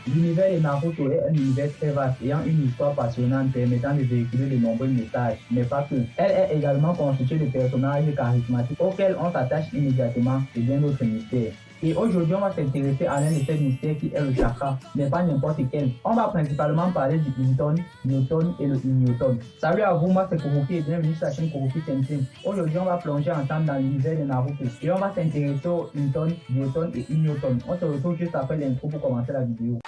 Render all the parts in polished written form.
L'univers de Naruto est un univers très vaste, ayant une histoire passionnante permettant de véhiculer de nombreux messages, mais pas que. Elle est également constituée de personnages charismatiques auxquels on s'attache immédiatement et bien d'autres mystères. Et aujourd'hui, on va s'intéresser à l'un de ces mystères qui est le chakra, mais pas n'importe quel. On va principalement parler du Inton, Newton et le Ignoton. Salut à vous, moi c'est Kuruki et bienvenue sur la chaîne Kuruki Sensei. Aujourd'hui, on va plonger ensemble dans l'univers de Naruto et on va s'intéresser au Inton, Newton et Ignoton. On se retrouve juste après l'intro pour commencer la vidéo.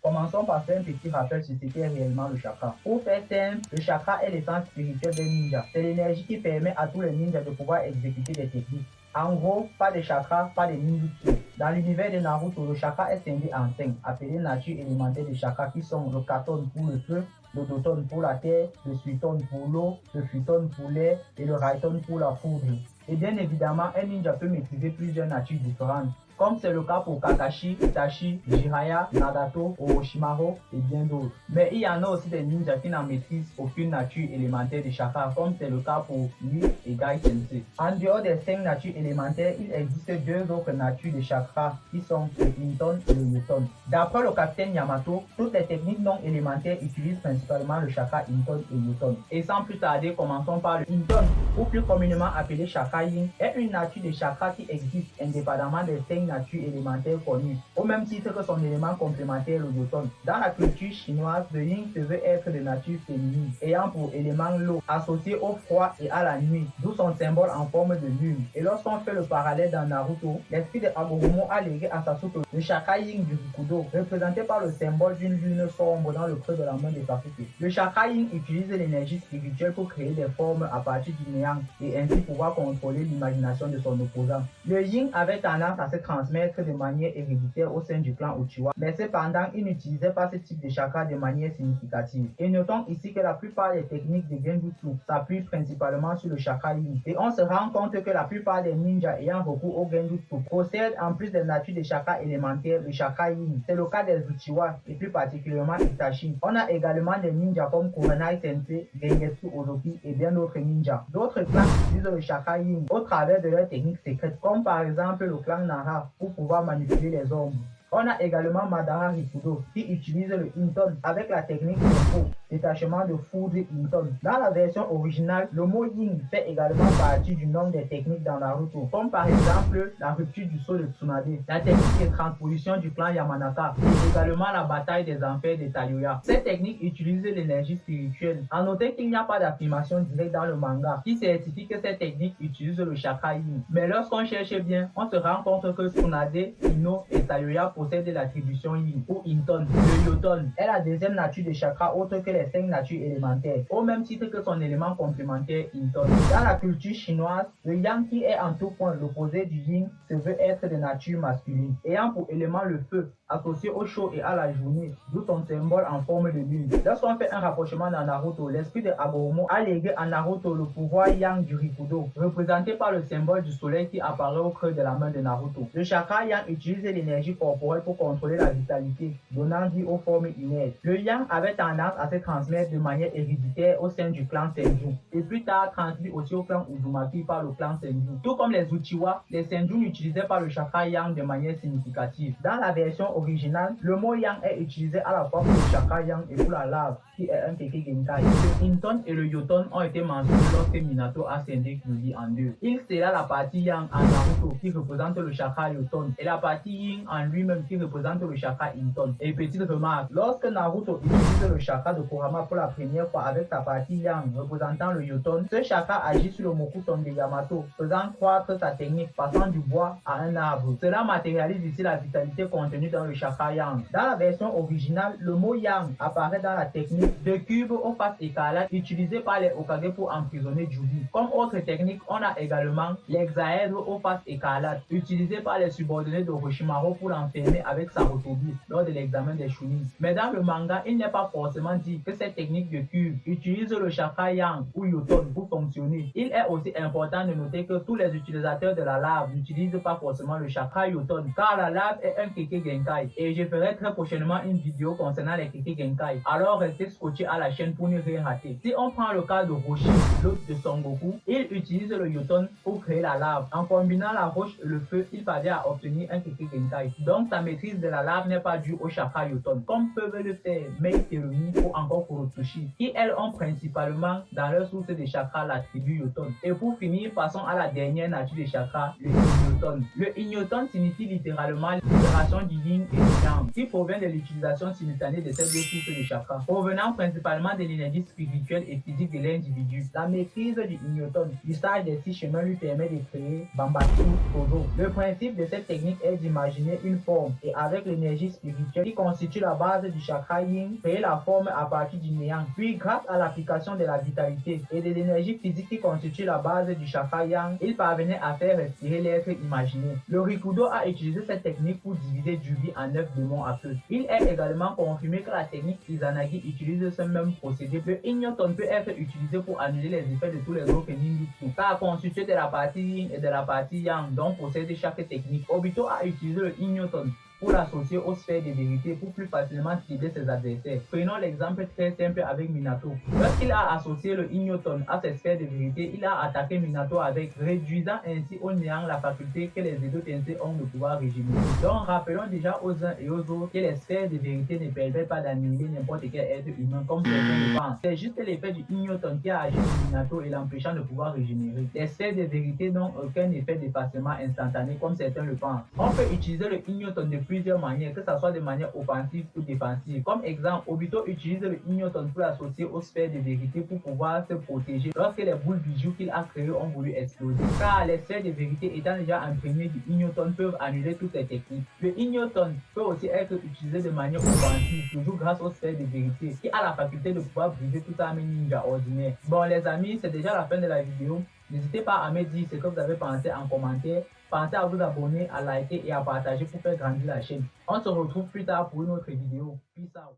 Commençons par faire un petit rappel sur ce qu'est réellement le chakra. Pour faire simple, le chakra est l'essence spirituelle des ninjas. C'est l'énergie qui permet à tous les ninjas de pouvoir exécuter des techniques. En gros, pas de chakra, pas de ninjutsu. Dans l'univers de Naruto, le chakra est scindé en 5, appelés nature élémentaire des chakras qui sont le Katon pour le feu, le Doton pour la terre, le Suiton pour l'eau, le Futon pour l'air et le Raiton pour la foudre. Et bien évidemment, un ninja peut maîtriser plusieurs natures différentes, comme c'est le cas pour Kakashi, Itachi, Jiraiya, Nagato, Orochimaru et bien d'autres. Mais il y en a aussi des ninjas qui n'en maîtrisent aucune nature élémentaire de chakra, comme c'est le cas pour Lee et Gai Sensei. En dehors des 5 natures élémentaires, il existe 2 autres natures de chakra qui sont le Inton et le Newton. D'après le capitaine Yamato, toutes les techniques non élémentaires utilisent principalement le chakra Inton et Newton. Et sans plus tarder, commençons par le Inton, ou plus communément appelé chakra Yin, est une nature de chakra qui existe indépendamment des 5 natures élémentaires connues, au même titre que son élément complémentaire le Newton. Dans la culture chinoise, le Yin se veut être de nature féminine, ayant pour élément l'eau, associé au froid et à la nuit, d'où son symbole en forme de lune. Et lorsqu'on fait le parallèle dans Naruto, l'esprit de Hagoromo a légué à Sasuke le chakra Yin du Rikudo, représenté par le symbole d'une lune sombre dans le creux de la main de Sasuke. Le chakra Yin utilise l'énergie spirituelle pour créer des formes à partir du néant et ainsi pouvoir contrôler l'imagination de son opposant. Le Yin avait tendance à se transmettre de manière héréditaire au sein du clan Uchiwa, mais cependant il n'utilisait pas ce type de chakra de manière significative. Et notons ici que la plupart des techniques de Genjutsu s'appuient principalement sur le chakra Yin. Et on se rend compte que la plupart des ninjas ayant recours au Genjutsu possèdent en plus des natures de chakra élémentaires le chakra Yin. C'est le cas des Uchiwa et plus particulièrement Itachi. On a également des ninjas comme Kurenai Sensei, Gengetsu Orochi et bien d'autres ninjas. D'autres clans utilisent le chakra Yin au travers de leurs techniques secrètes, comme par exemple le clan Nara pour pouvoir manipuler les ombres. On a également Madara Rikudo qui utilise le Inton avec la technique de faux, détachement de foudre Inton. Dans la version originale, le mot Yin fait également partie du nom des techniques dans Naruto, comme par exemple la rupture du sceau de Tsunade, la technique de transposition du clan Yamanaka et également la bataille des enfers de Taioya. Cette technique utilise l'énergie spirituelle. A noter qu'il n'y a pas d'affirmation directe dans le manga qui certifie que cette technique utilise le chakra Yin. Mais lorsqu'on cherche bien, on se rend compte que Tsunade, Ino et Taioya possède l'attribution Yin ou Inton. Le Yoton est la deuxième nature de chakra autre que les 5 natures élémentaires, au même titre que son élément complémentaire Inton. Dans la culture chinoise, le Yang qui est en tout point l'opposé du Yin se veut être de nature masculine, ayant pour élément le feu, associé au chaud et à la journée, d'où son symbole en forme de lune. Lorsqu'on fait un rapprochement dans Naruto, l'esprit de Hagoromo a légué à Naruto le pouvoir Yang du Rikudo, représenté par le symbole du soleil qui apparaît au creux de la main de Naruto. Le chakra Yang utilise l'énergie corporelle pour contrôler la vitalité, donnant vie aux formes inertes. Le Yang avait tendance à se transmettre de manière héréditaire au sein du clan Senju, et plus tard transmis aussi au clan Uzumaki par le clan Senju. Tout comme les Uchiwa, les Senju n'utilisaient pas le chakra Yang de manière significative. Dans la version originale, le mot Yang est utilisé à la fois pour le chakra Yang et pour la lave, qui est un Keke Genkai. Le Inton et le Yoton ont été mentionnés lorsque Minato a scindé Kyuubi en 2. Il sera la partie Yang en Naruto qui représente le chakra Yoton et la partie Yin en lui-même qui représente le chakra Inton. Et petite remarque, lorsque Naruto utilise le chakra de Kurama pour la première fois avec sa partie Yang représentant le Yoton, ce chakra agit sur le Mokuton de Yamato, faisant croître sa technique passant du bois à un arbre. Cela matérialise ici la vitalité contenue dans le chakra Yang. Dans la version originale, le mot Yang apparaît dans la technique de cube aux faces écarlates utilisée par les Hokage pour emprisonner Jubi. Comme autre technique, on a également l'hexaèdre aux faces écarlates utilisé par les subordonnés d'Orochimaru pour l'enfermer avec Sarutobi lors de l'examen des Chunin. Mais dans le manga, il n'est pas forcément dit que cette technique de cure utilise le chakra yang ou yoton pour fonctionner. Il est aussi important de noter que tous les utilisateurs de la lave n'utilisent pas forcément le chakra yoton, car la lave est un Keke Genkai et je ferai très prochainement une vidéo concernant les Keke Genkai. Alors restez scotché à la chaîne pour ne rien rater. Si on prend le cas de Roshi, l'autre de Son Goku, il utilise le yoton pour créer la lave. En combinant la roche et le feu, il parvient à obtenir un Keke Genkai. Donc sa maîtrise de la lave n'est pas due au chakra yoton, comme peuvent le faire Mei Terumi ou encore Kurotsushi, qui elles ont principalement dans leur source de chakra la tribu yoton. Et pour finir, passons à la dernière nature des chakras, le ignoton. Le ignoton signifie littéralement libération du yin et du yang, qui provient de l'utilisation simultanée de ces deux sources de chakras, provenant principalement de l'énergie spirituelle et physique de l'individu. La maîtrise du ignoton, l'usage des 6 chemins lui permet de créer Bambatsu Kozo. Le principe de cette technique est d'imaginer une forme et avec l'énergie spirituelle qui constitue la base du chakra yin, créer la forme à partir du néant. Puis grâce à l'application de la vitalité et de l'énergie physique qui constitue la base du chakra yang, il parvenait à faire respirer l'être imaginé. Le Rikudo a utilisé cette technique pour diviser Jubi en 9 démons à feu. Il est également confirmé que la technique Izanagi utilise ce même procédé. Le ignoton peut être utilisé pour annuler les effets de tous les autres ninjutsu, car constitué de la partie yin et de la partie yang dont possède chaque technique. Obito a utilisé le ignoton pour l'associer aux sphères de vérité pour plus facilement cibler ses adversaires. Prenons l'exemple très simple avec Minato. Lorsqu'il a associé le ignoton à ses sphères de vérité, il a attaqué Minato avec, réduisant ainsi au néant la faculté que les Edo Tensei ont de pouvoir régénérer. Donc rappelons déjà aux uns et aux autres que les sphères de vérité ne permettent pas d'annihiler n'importe quel être humain comme certains le pensent. C'est juste l'effet du ignoton qui a agi sur Minato et l'empêchant de pouvoir régénérer. Les sphères de vérité n'ont aucun effet d'effacement instantané comme certains le pensent. On peut utiliser le ignoton de plusieurs manières, que ce soit de manière offensive ou défensive. Comme exemple, Obito utilise le ignoton pour l'associer aux sphères de vérité pour pouvoir se protéger lorsque les boules bijoux qu'il a créées ont voulu exploser. Car les sphères de vérité étant déjà imprégnées du ignoton peuvent annuler toutes les techniques. Le ignoton peut aussi être utilisé de manière offensive, toujours grâce aux sphères de vérité, qui a la faculté de pouvoir briser toute arme ninja ordinaire. Bon les amis, c'est déjà la fin de la vidéo. N'hésitez pas à me dire ce que vous avez pensé en commentaire. Pensez à vous abonner, à liker et à partager pour faire grandir la chaîne. On se retrouve plus tard pour une autre vidéo. Peace out.